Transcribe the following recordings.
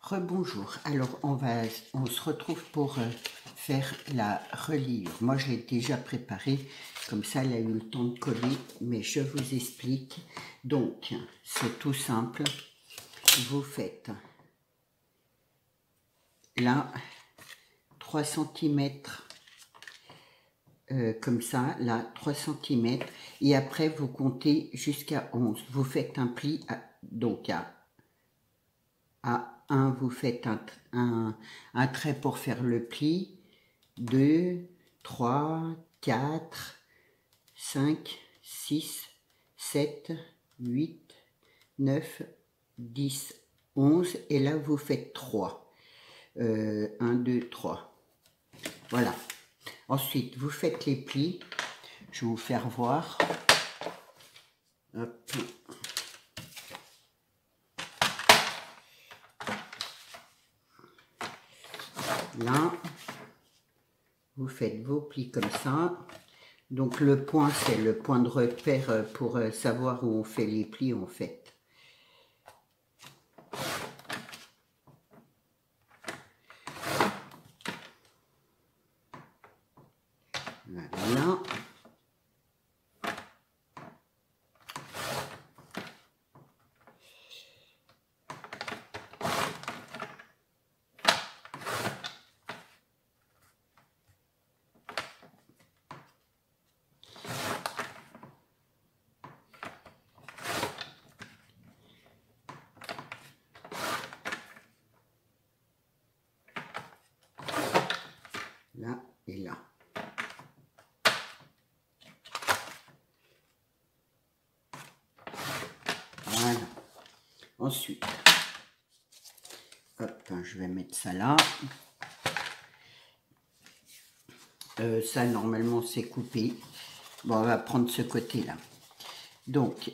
Rebonjour, alors on se retrouve pour faire la reliure. Moi je l'ai déjà préparée, comme ça elle a eu le temps de coller, mais je vous explique. Donc c'est tout simple, vous faites là 3 cm comme ça, là 3 cm, et après vous comptez jusqu'à 11. Vous faites un pli, donc à 1, vous faites un trait pour faire le pli, 2, 3, 4, 5, 6, 7, 8, 9, 10, 11, et là vous faites 3. 1, 2, 3. Voilà. Ensuite, vous faites les plis. Je vais vous faire voir. Hop. Là, vous faites vos plis comme ça. Donc le point, c'est le point de repère pour savoir où on fait les plis en fait. Voilà. Là et là. Voilà. Ensuite, hop, je vais mettre ça là. Ça, normalement, c'est coupé. Bon, on va prendre ce côté-là. Donc,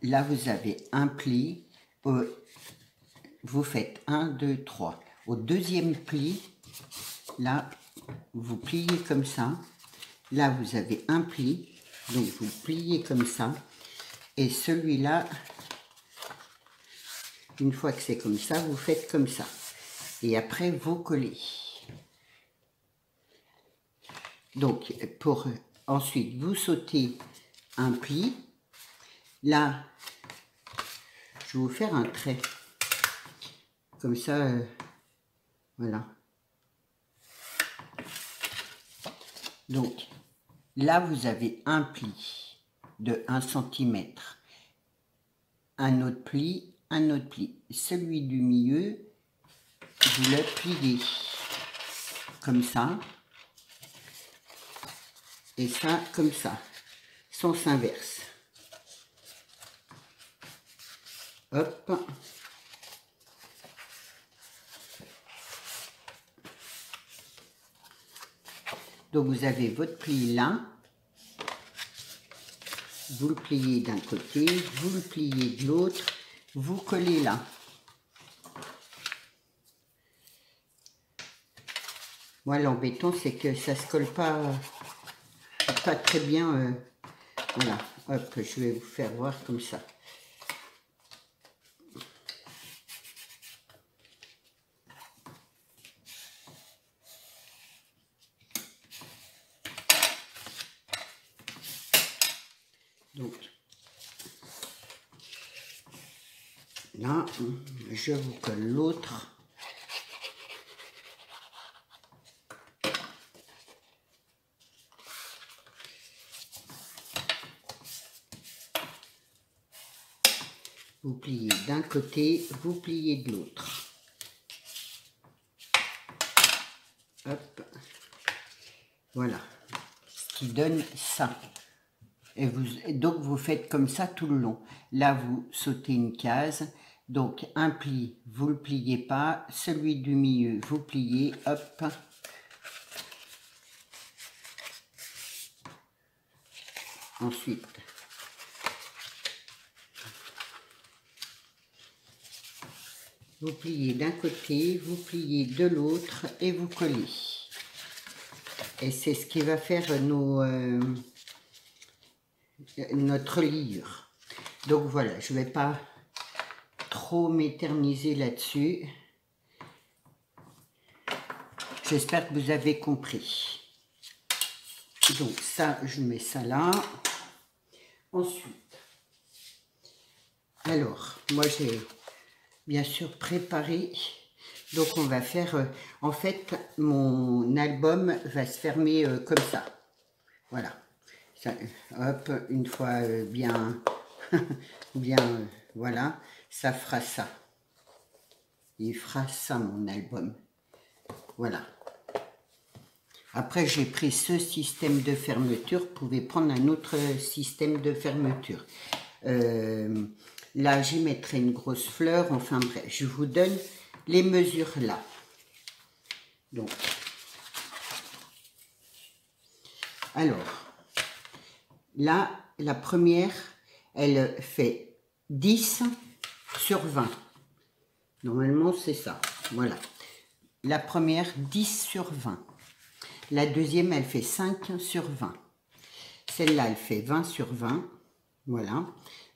là, vous avez un pli. Vous faites 1, 2, 3. Au deuxième pli, là, vous pliez comme ça. Là, vous avez un pli. Donc, vous pliez comme ça. Et celui-là, une fois que c'est comme ça, vous faites comme ça. Et après, vous collez. Donc, ensuite, vous sautez un pli. Là, je vais vous faire un trait. Comme ça, voilà. Donc, là, vous avez un pli de 1 cm. Un autre pli, un autre pli. Celui du milieu, vous le pliez comme ça. Et ça, comme ça. Sens inverse. Hop. Donc vous avez votre pli là. Vous le pliez d'un côté, vous le pliez de l'autre, vous collez là. Moi l'embêtant c'est que ça se colle pas très bien. Voilà, hop, je vais vous faire voir comme ça. Donc, là, je vous colle l'autre. Vous pliez d'un côté, vous pliez de l'autre. Hop. Voilà. Ce qui donne ça. Et donc vous faites comme ça tout le long. Là vous sautez une case, donc un pli, vous le pliez pas, celui du milieu vous pliez, hop. Ensuite, vous pliez d'un côté, vous pliez de l'autre et vous collez. Et c'est ce qui va faire notre reliure. Donc voilà, je ne vais pas trop m'éterniser là-dessus. J'espère que vous avez compris. Donc ça, je mets ça là. Ensuite, alors, moi j'ai bien sûr préparé. Donc on va faire, en fait, mon album va se fermer comme ça. Voilà. Ça, hop, une fois bien, bien, voilà, ça fera ça. Il fera ça, mon album. Voilà. Après, j'ai pris ce système de fermeture. Vous pouvez prendre un autre système de fermeture. Là, j'y mettrai une grosse fleur. Enfin bref, je vous donne les mesures là. Donc, alors, là, la première, elle fait 10 sur 20. Normalement, c'est ça. Voilà. La première, 10 sur 20. La deuxième, elle fait 5 sur 20. Celle-là, elle fait 20 sur 20. Voilà.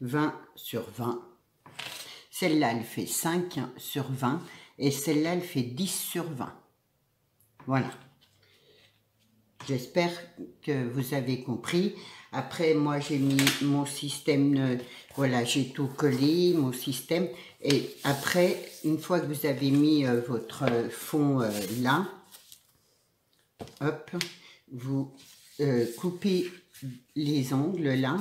20 sur 20. Celle-là, elle fait 5 sur 20. Et celle-là, elle fait 10 sur 20. Voilà. J'espère que vous avez compris. Après, moi, j'ai mis mon système, voilà, j'ai tout collé, mon système. Et après, une fois que vous avez mis votre fond là, hop, vous coupez les angles là.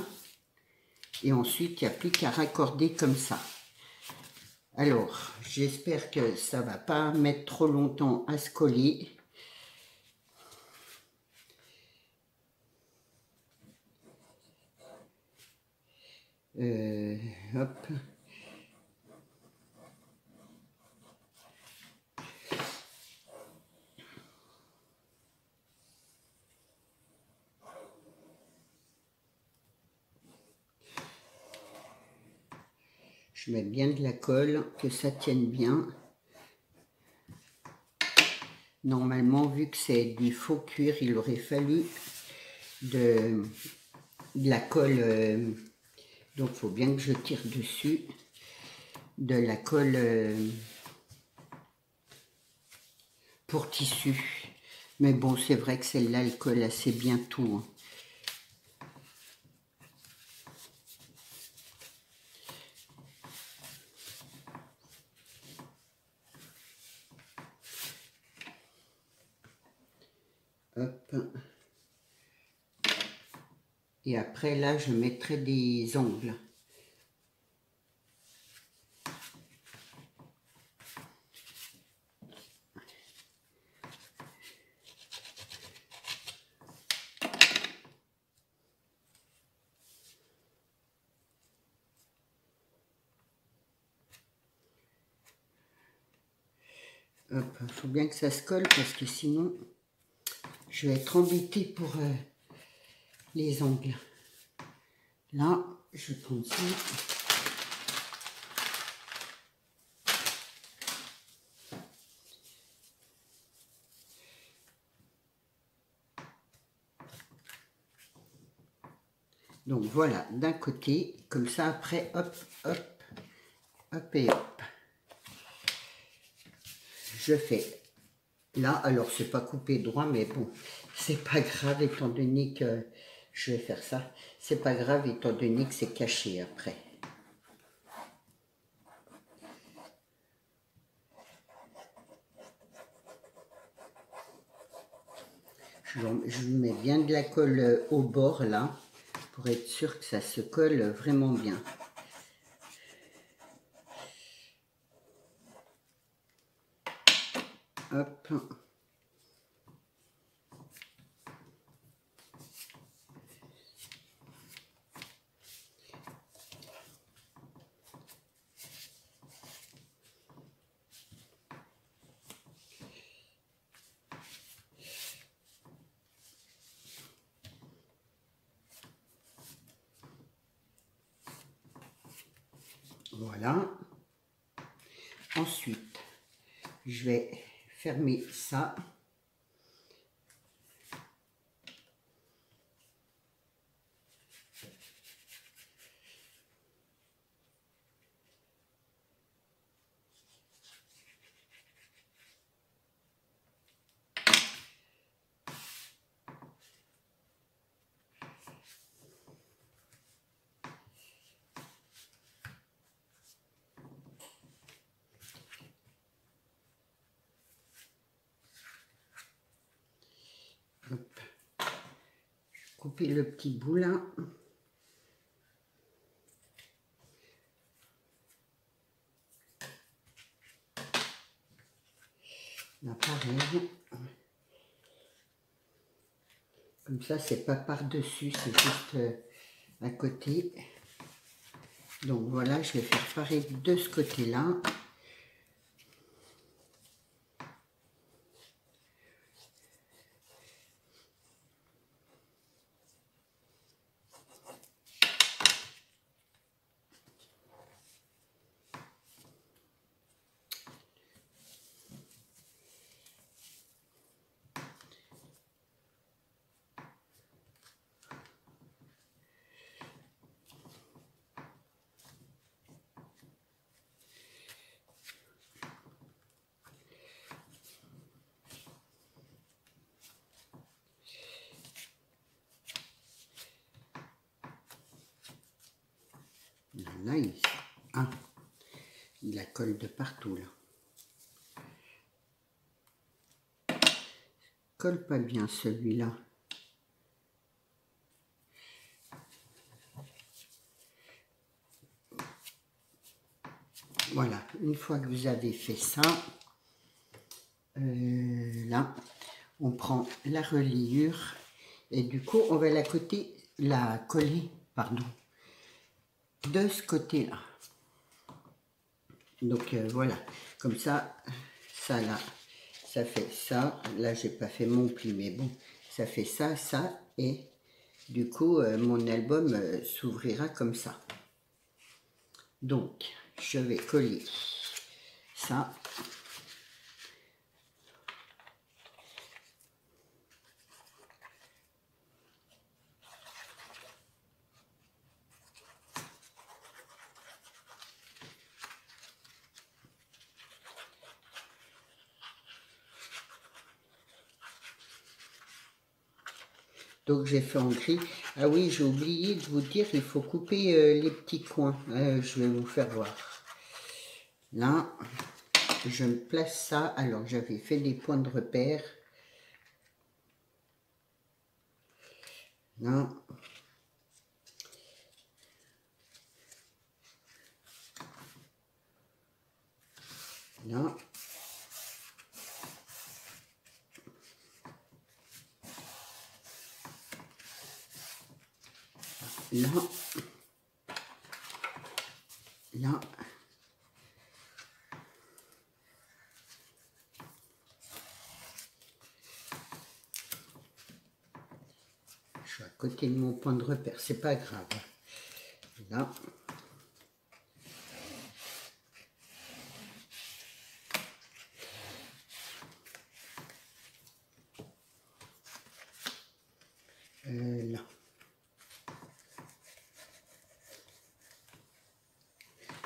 Et ensuite, il n'y a plus qu'à raccorder comme ça. Alors, j'espère que ça ne va pas mettre trop longtemps à se coller. Hop. Je mets bien de la colle, que ça tienne bien. Normalement, vu que c'est du faux cuir, il aurait fallu de la colle. Donc, il faut bien que je tire dessus. De la colle pour tissu. Mais bon, c'est vrai que celle-là, elle colle assez bien tout. Hop. Et après, là, je mettrai des ongles. Hop, il faut bien que ça se colle parce que sinon, je vais être embêtée pour les ongles. Là, je prends ça. Donc voilà, d'un côté, comme ça, après, hop, hop, hop et hop. Je fais là, alors c'est pas coupé droit, mais bon, c'est pas grave étant donné que je vais faire ça. C'est pas grave étant donné que c'est caché après. Je mets bien de la colle au bord là, pour être sûr que ça se colle vraiment bien. Hop. Voilà. Ensuite, je vais fermer ça. couper le petit bout là. Là, pareil. Comme ça, c'est pas par-dessus, c'est juste à côté. Donc voilà, je vais faire pareil de ce côté-là. Là, il la colle de partout là. Colle pas bien celui-là. Voilà, une fois que vous avez fait ça, là, on prend la reliure et du coup, on va la coller, pardon, de ce côté-là. Donc voilà, comme ça, ça là, ça fait ça. Là, j'ai pas fait mon pli, mais bon, ça fait ça, ça, et du coup, mon album s'ouvrira comme ça. Donc, je vais coller ça. Donc j'ai fait en gris. Ah oui, j'ai oublié de vous dire, il faut couper les petits coins. Je vais vous faire voir. Là, je me place ça. Alors j'avais fait des points de repère. Là. Là. Là. Là. Je suis à côté de mon point de repère, c'est pas grave. Là. Là.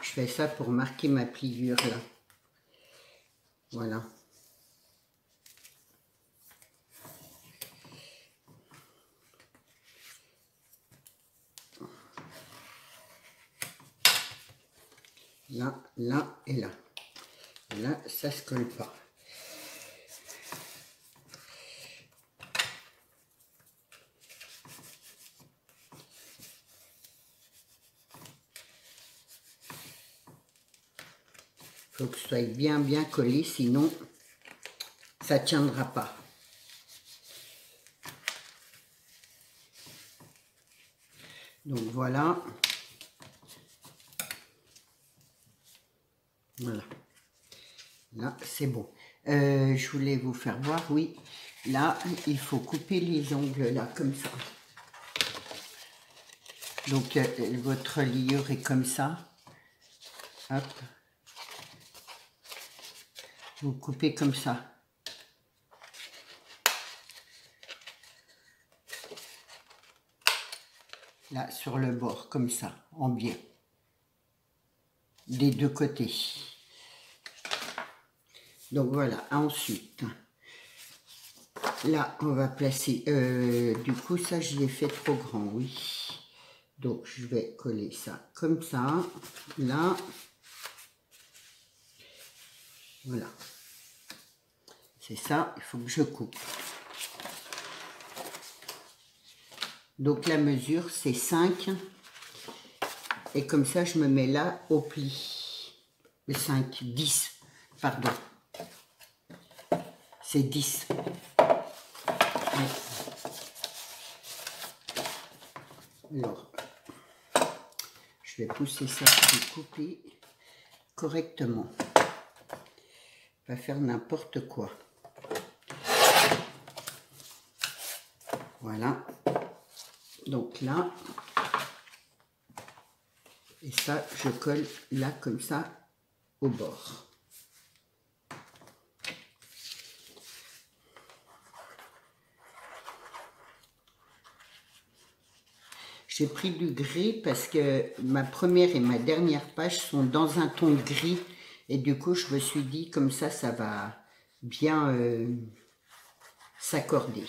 Je fais ça pour marquer ma pliure là. Voilà. Là, là et là. Là, ça se colle pas. Faut que ce soit bien collé, sinon ça tiendra pas. Donc voilà. Voilà. Là, c'est bon. Je voulais vous faire voir, oui. Là, il faut couper les ongles, là, comme ça. Donc, votre reliure est comme ça. Hop. Vous coupez comme ça. Là, sur le bord, comme ça, en biais. Des deux côtés. Donc, voilà. Ensuite, là, on va placer... du coup, ça, je l'ai fait trop grand, oui. Donc, je vais coller ça comme ça. Là. Voilà. C'est ça, il faut que je coupe. Donc la mesure c'est 5. Et comme ça je me mets là au pli. 5, 10, pardon. C'est 10. Ouais. Alors, je vais pousser ça pour couper correctement. Pas faire n'importe quoi. Voilà. Donc là, et ça, je colle là comme ça au bord. J'ai pris du gris parce que ma première et ma dernière page sont dans un ton gris. Et du coup, je me suis dit, comme ça va bien s'accorder.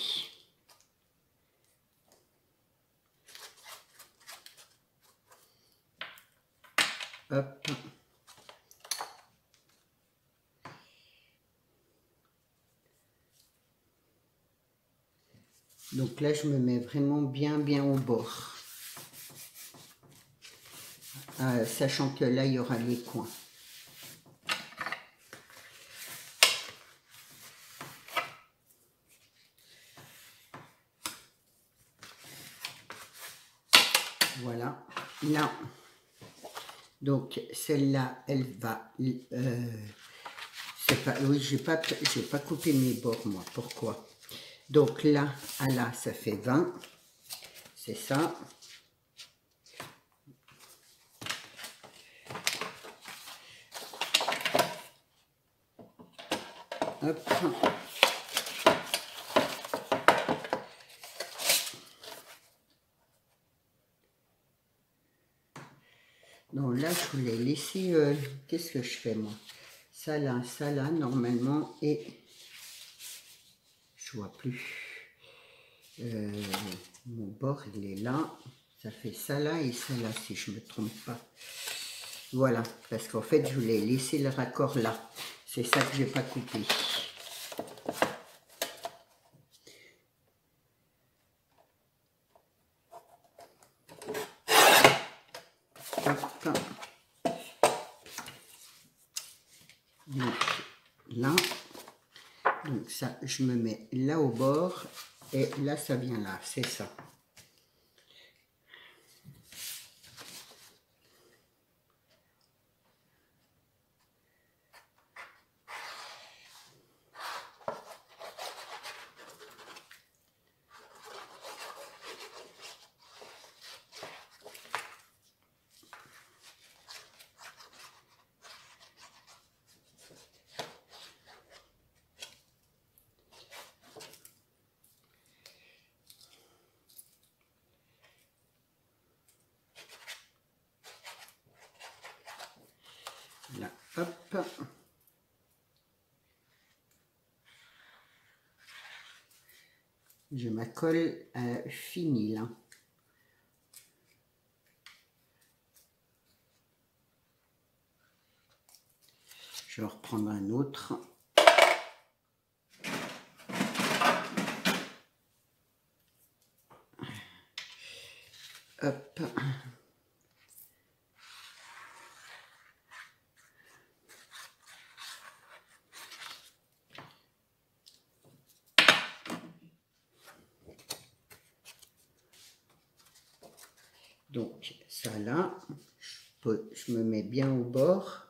Hop. Donc là, je me mets vraiment bien au bord. Sachant que là, il y aura les coins. Voilà. Là, donc celle-là, elle va... c'est pas, oui, j'ai pas coupé mes bords, moi. Pourquoi? Donc là, à là, ça fait 20. C'est ça. Hop. Non, là, je voulais laisser... qu'est-ce que je fais, moi? Ça là, normalement, et... Je vois plus. Mon bord, il est là. Ça fait ça là et ça là, si je ne me trompe pas. Voilà, parce qu'en fait, je voulais laisser le raccord là. C'est ça que j'ai pas coupé. Hop. Donc là, donc ça, je me mets là au bord et là, ça vient là, c'est ça. Là, hop. Je ma colle finie là. Je vais reprendre un autre. Hop. Donc ça là, je me mets bien au bord.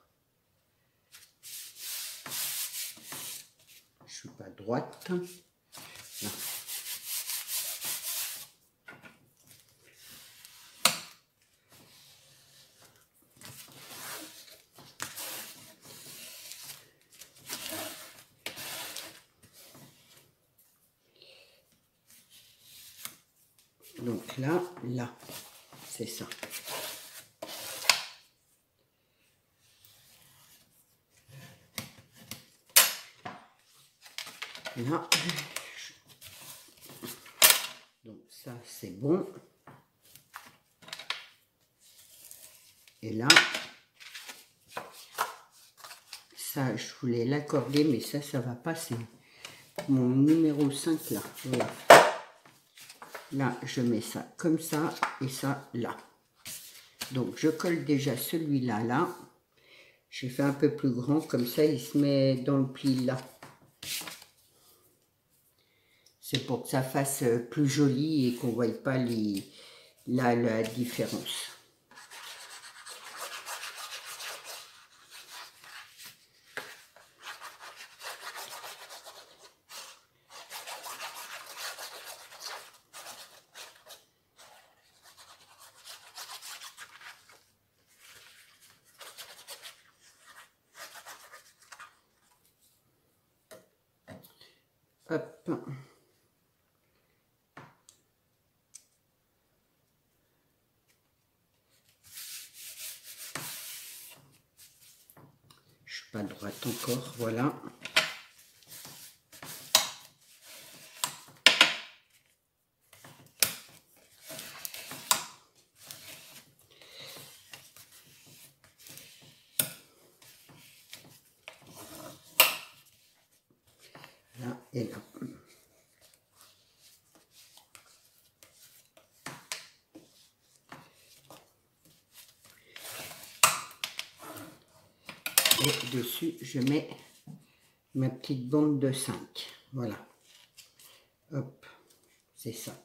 Je suis pas droite. Là. Donc là, c'est ça. Là, donc ça c'est bon. Et là, ça je voulais l'accorder, mais ça va passer. Mon numéro 5 là, voilà. Là, je mets ça comme ça et ça là. Donc, je colle déjà celui-là, là. Je fais un peu plus grand, comme ça, il se met dans le pli là. C'est pour que ça fasse plus joli et qu'on ne voie pas la différence. Hop. Je suis pas droite encore, voilà. Là et là. Et dessus, je mets ma petite bande de 5. Voilà. Hop, c'est ça.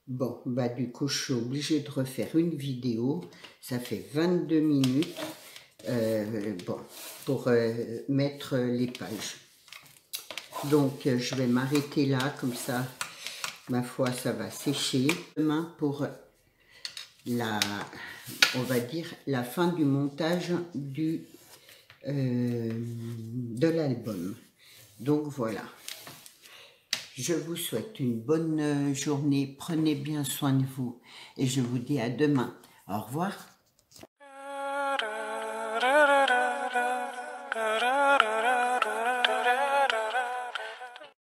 Bon, bah du coup, je suis obligée de refaire une vidéo. Ça fait 22 minutes bon, pour mettre les pages. Donc, je vais m'arrêter là, comme ça, ma foi, ça va sécher. Demain, pour on va dire, la fin du montage de l'album. Donc, voilà. Je vous souhaite une bonne journée, prenez bien soin de vous et je vous dis à demain. Au revoir.